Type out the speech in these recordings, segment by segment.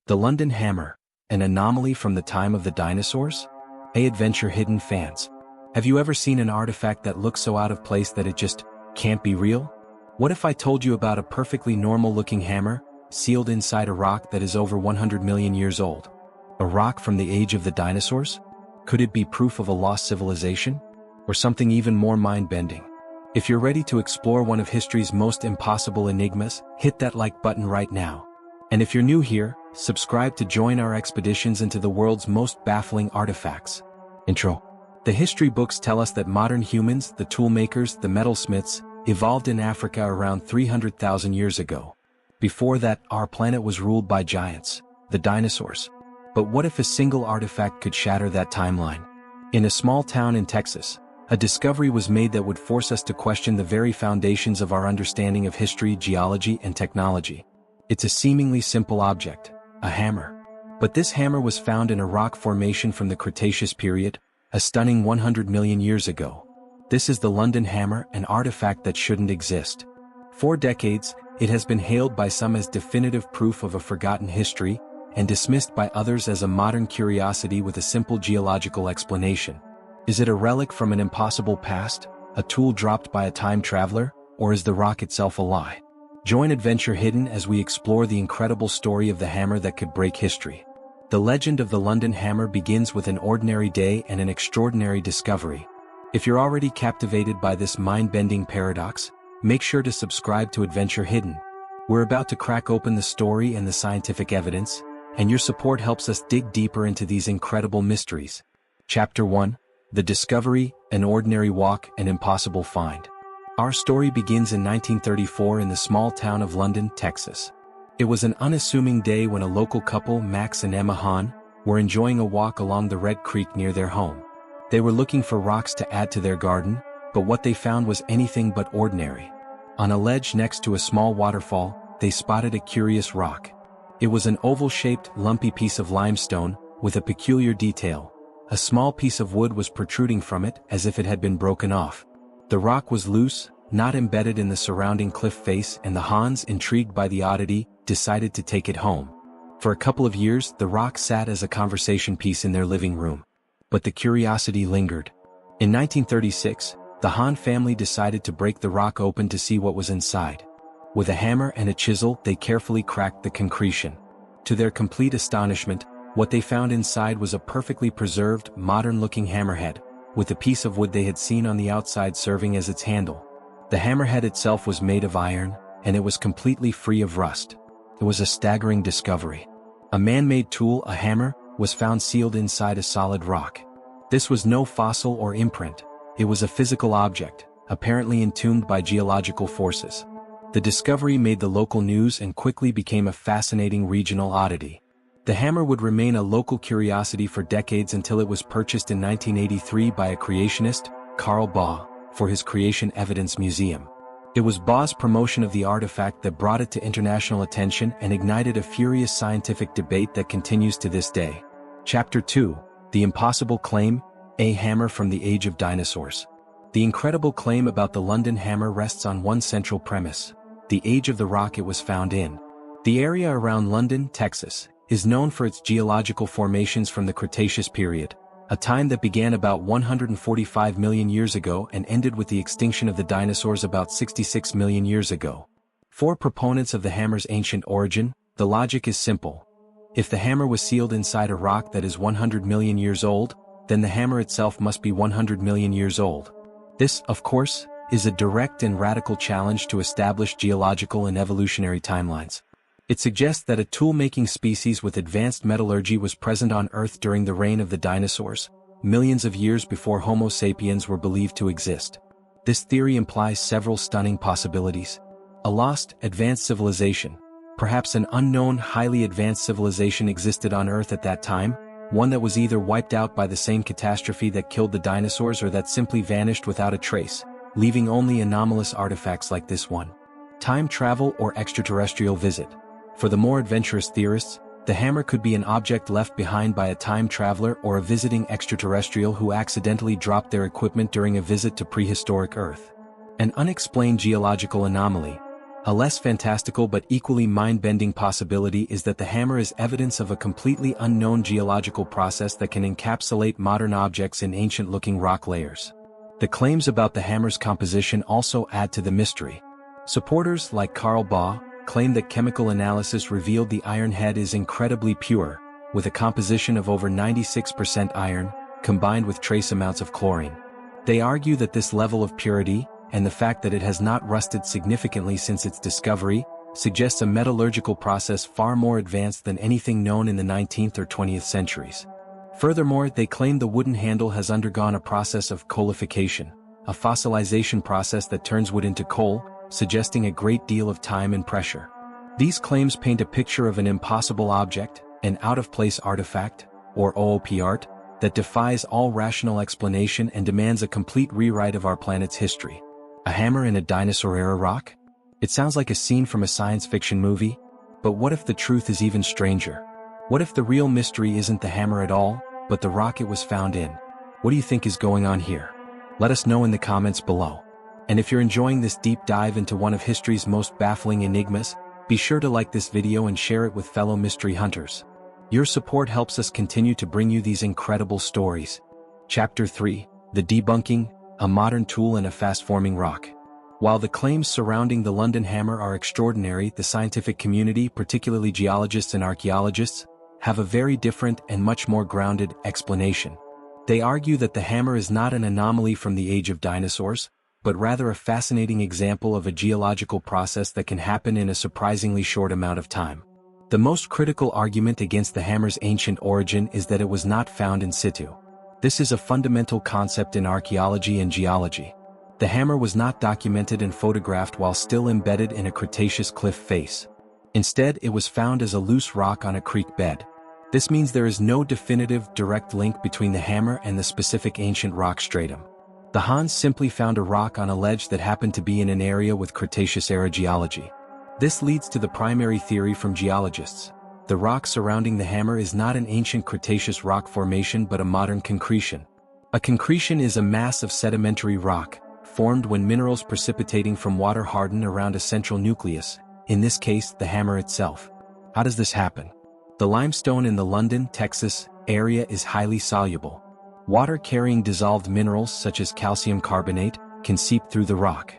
The London Hammer, an anomaly from the time of the dinosaurs? Hey Adventure Hidden fans. Have you ever seen an artifact that looks so out of place that it just can't be real? What if I told you about a perfectly normal-looking hammer, sealed inside a rock that is over 100 million years old? A rock from the age of the dinosaurs? Could it be proof of a lost civilization? Or something even more mind-bending? If you're ready to explore one of history's most impossible enigmas, hit that like button right now. And if you're new here, subscribe to join our expeditions into the world's most baffling artifacts. Intro. The history books tell us that modern humans, the toolmakers, the metalsmiths, evolved in Africa around 300,000 years ago. Before that, our planet was ruled by giants, the dinosaurs. But what if a single artifact could shatter that timeline? In a small town in Texas, a discovery was made that would force us to question the very foundations of our understanding of history, geology, and technology. It's a seemingly simple object, a hammer. But this hammer was found in a rock formation from the Cretaceous period, a stunning 100 million years ago. This is the London Hammer, an artifact that shouldn't exist. For decades, it has been hailed by some as definitive proof of a forgotten history, and dismissed by others as a modern curiosity with a simple geological explanation. Is it a relic from an impossible past, a tool dropped by a time traveler, or is the rock itself a lie? Join Adventure Hidden as we explore the incredible story of the hammer that could break history. The legend of the London Hammer begins with an ordinary day and an extraordinary discovery. If you're already captivated by this mind-bending paradox, make sure to subscribe to Adventure Hidden. We're about to crack open the story and the scientific evidence, and your support helps us dig deeper into these incredible mysteries. Chapter 1. The Discovery, an Ordinary Walk, an Impossible Find. Our story begins in 1934 in the small town of London, Texas. It was an unassuming day when a local couple, Max and Emma Hahn, were enjoying a walk along the Red Creek near their home. They were looking for rocks to add to their garden, but what they found was anything but ordinary. On a ledge next to a small waterfall, they spotted a curious rock. It was an oval-shaped, lumpy piece of limestone, with a peculiar detail. A small piece of wood was protruding from it, as if it had been broken off. The rock was loose, not embedded in the surrounding cliff face, and the Hahns, intrigued by the oddity, decided to take it home. For a couple of years, the rock sat as a conversation piece in their living room. But the curiosity lingered. In 1936, the Hahn family decided to break the rock open to see what was inside. With a hammer and a chisel, they carefully cracked the concretion. To their complete astonishment, what they found inside was a perfectly preserved, modern-looking hammerhead, with a piece of wood they had seen on the outside serving as its handle. The hammerhead itself was made of iron, and it was completely free of rust. It was a staggering discovery. A man-made tool, a hammer, was found sealed inside a solid rock. This was no fossil or imprint. It was a physical object, apparently entombed by geological forces. The discovery made the local news and quickly became a fascinating regional oddity. The hammer would remain a local curiosity for decades until it was purchased in 1983 by a creationist, Carl Baugh, for his Creation Evidence Museum. It was Baugh's promotion of the artifact that brought it to international attention and ignited a furious scientific debate that continues to this day. Chapter 2. The Impossible Claim, a Hammer from the Age of Dinosaurs. The incredible claim about the London Hammer rests on one central premise: the age of the rock it was found in. The area around London, Texas, is known for its geological formations from the Cretaceous period, a time that began about 145 million years ago and ended with the extinction of the dinosaurs about 66 million years ago. For proponents of the hammer's ancient origin, the logic is simple. If the hammer was sealed inside a rock that is 100 million years old, then the hammer itself must be 100 million years old. This, of course, is a direct and radical challenge to established geological and evolutionary timelines. It suggests that a tool-making species with advanced metallurgy was present on Earth during the reign of the dinosaurs, millions of years before Homo sapiens were believed to exist. This theory implies several stunning possibilities. A lost, advanced civilization. Perhaps an unknown, highly advanced civilization existed on Earth at that time, one that was either wiped out by the same catastrophe that killed the dinosaurs or that simply vanished without a trace, leaving only anomalous artifacts like this one. Time travel or extraterrestrial visit. For the more adventurous theorists, the hammer could be an object left behind by a time traveler or a visiting extraterrestrial who accidentally dropped their equipment during a visit to prehistoric Earth. An unexplained geological anomaly. A less fantastical but equally mind-bending possibility is that the hammer is evidence of a completely unknown geological process that can encapsulate modern objects in ancient-looking rock layers. The claims about the hammer's composition also add to the mystery. Supporters like Carl Baugh claim that chemical analysis revealed the iron head is incredibly pure, with a composition of over 96% iron, combined with trace amounts of chlorine. They argue that this level of purity, and the fact that it has not rusted significantly since its discovery, suggests a metallurgical process far more advanced than anything known in the 19th or 20th centuries. Furthermore, they claim the wooden handle has undergone a process of coalification, a fossilization process that turns wood into coal, suggesting a great deal of time and pressure. These claims paint a picture of an impossible object, an out-of-place artifact, or OOP art, that defies all rational explanation and demands a complete rewrite of our planet's history. A hammer in a dinosaur-era rock? It sounds like a scene from a science fiction movie, but what if the truth is even stranger? What if the real mystery isn't the hammer at all, but the rock it was found in? What do you think is going on here? Let us know in the comments below. And if you're enjoying this deep dive into one of history's most baffling enigmas, be sure to like this video and share it with fellow mystery hunters. Your support helps us continue to bring you these incredible stories. Chapter 3: The Debunking, a modern tool and a fast-forming rock. While the claims surrounding the London hammer are extraordinary, the scientific community, particularly geologists and archaeologists, have a very different and much more grounded explanation. They argue that the hammer is not an anomaly from the age of dinosaurs, but rather a fascinating example of a geological process that can happen in a surprisingly short amount of time. The most critical argument against the hammer's ancient origin is that it was not found in situ. This is a fundamental concept in archaeology and geology. The hammer was not documented and photographed while still embedded in a Cretaceous cliff face. Instead, it was found as a loose rock on a creek bed. This means there is no definitive, direct link between the hammer and the specific ancient rock stratum. The Hans simply found a rock on a ledge that happened to be in an area with Cretaceous-era geology. This leads to the primary theory from geologists. The rock surrounding the hammer is not an ancient Cretaceous rock formation but a modern concretion. A concretion is a mass of sedimentary rock, formed when minerals precipitating from water harden around a central nucleus, in this case the hammer itself. How does this happen? The limestone in the London, Texas, area is highly soluble. Water-carrying dissolved minerals such as calcium carbonate can seep through the rock.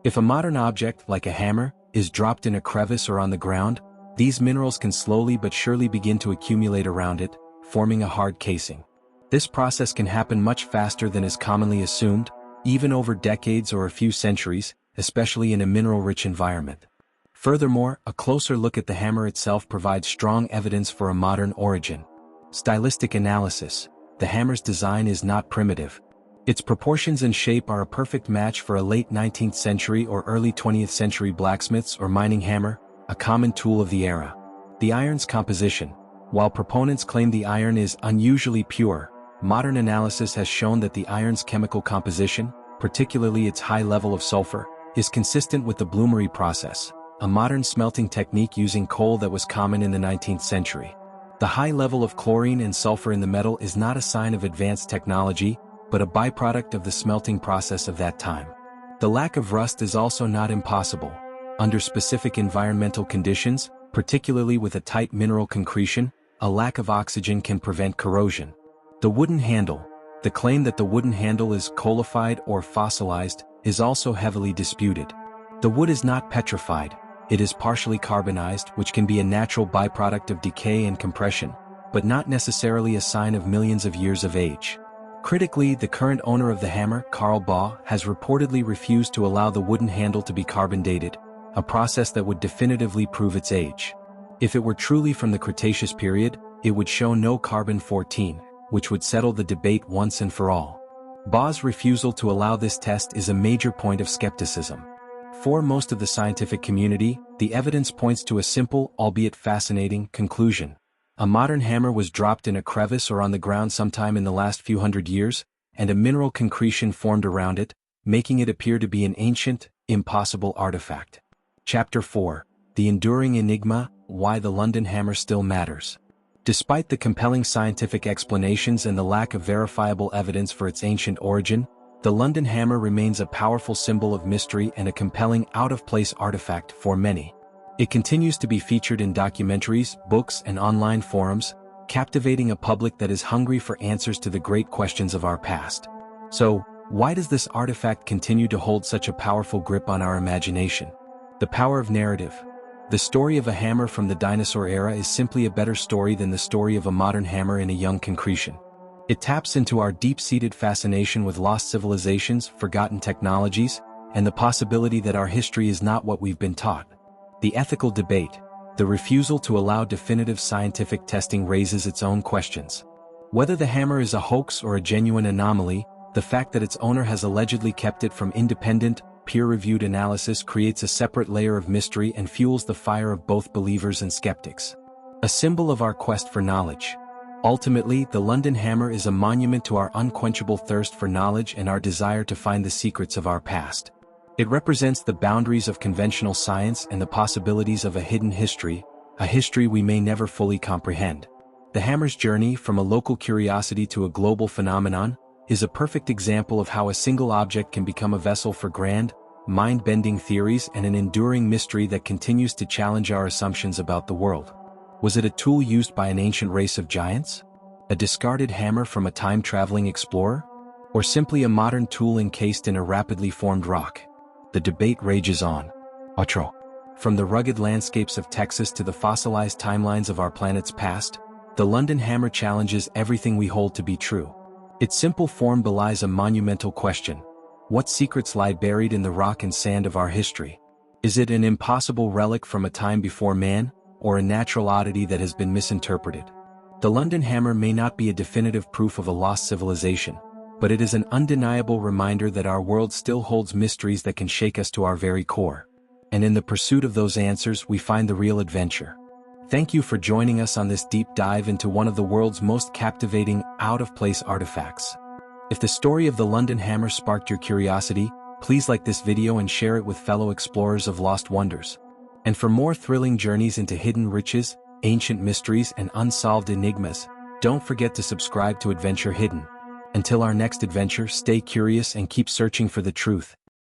If a modern object, like a hammer, is dropped in a crevice or on the ground, these minerals can slowly but surely begin to accumulate around it, forming a hard casing. This process can happen much faster than is commonly assumed, even over decades or a few centuries, especially in a mineral-rich environment. Furthermore, a closer look at the hammer itself provides strong evidence for a modern origin. Stylistic analysis. The hammer's design is not primitive. Its proportions and shape are a perfect match for a late 19th century or early 20th century blacksmith's or mining hammer, a common tool of the era. The iron's composition. While proponents claim the iron is unusually pure, modern analysis has shown that the iron's chemical composition, particularly its high level of sulfur, is consistent with the bloomery process, a modern smelting technique using coal that was common in the 19th century. The high level of chlorine and sulfur in the metal is not a sign of advanced technology, but a byproduct of the smelting process of that time. The lack of rust is also not impossible. Under specific environmental conditions, particularly with a tight mineral concretion, a lack of oxygen can prevent corrosion. The wooden handle. The claim that the wooden handle is coalified or fossilized is also heavily disputed. The wood is not petrified. It is partially carbonized, which can be a natural byproduct of decay and compression, but not necessarily a sign of millions of years of age. Critically, the current owner of the hammer, Carl Baugh, has reportedly refused to allow the wooden handle to be carbon dated, a process that would definitively prove its age. If it were truly from the Cretaceous period, it would show no carbon-14, which would settle the debate once and for all. Baugh's refusal to allow this test is a major point of skepticism. For most of the scientific community, the evidence points to a simple, albeit fascinating, conclusion. A modern hammer was dropped in a crevice or on the ground sometime in the last few hundred years, and a mineral concretion formed around it, making it appear to be an ancient, impossible artifact. Chapter 4: The Enduring Enigma, Why the London Hammer Still Matters. Despite the compelling scientific explanations and the lack of verifiable evidence for its ancient origin, The London hammer remains a powerful symbol of mystery and a compelling out-of-place artifact for many. It continues to be featured in documentaries, books, and online forums, captivating a public that is hungry for answers to the great questions of our past. So, why does this artifact continue to hold such a powerful grip on our imagination? The power of narrative. The story of a hammer from the dinosaur era is simply a better story than the story of a modern hammer in a young concretion. It taps into our deep-seated fascination with lost civilizations, forgotten technologies, and the possibility that our history is not what we've been taught. The ethical debate. The refusal to allow definitive scientific testing raises its own questions. Whether the hammer is a hoax or a genuine anomaly, the fact that its owner has allegedly kept it from independent, peer-reviewed analysis creates a separate layer of mystery and fuels the fire of both believers and skeptics. A symbol of our quest for knowledge. Ultimately, the London hammer is a monument to our unquenchable thirst for knowledge and our desire to find the secrets of our past. It represents the boundaries of conventional science and the possibilities of a hidden history, a history we may never fully comprehend. The hammer's journey from a local curiosity to a global phenomenon is a perfect example of how a single object can become a vessel for grand, mind-bending theories and an enduring mystery that continues to challenge our assumptions about the world. Was it a tool used by an ancient race of giants? A discarded hammer from a time-traveling explorer? Or simply a modern tool encased in a rapidly formed rock? The debate rages on. From the rugged landscapes of Texas to the fossilized timelines of our planet's past, the London hammer challenges everything we hold to be true. Its simple form belies a monumental question. What secrets lie buried in the rock and sand of our history? Is it an impossible relic from a time before man, or a natural oddity that has been misinterpreted? The London hammer may not be a definitive proof of a lost civilization, but it is an undeniable reminder that our world still holds mysteries that can shake us to our very core. And in the pursuit of those answers we find the real adventure. Thank you for joining us on this deep dive into one of the world's most captivating, out-of-place artifacts. If the story of the London hammer sparked your curiosity, please like this video and share it with fellow explorers of lost wonders. And for more thrilling journeys into hidden riches, ancient mysteries, and unsolved enigmas, don't forget to subscribe to Adventure Hidden. Until our next adventure, stay curious and keep searching for the truth.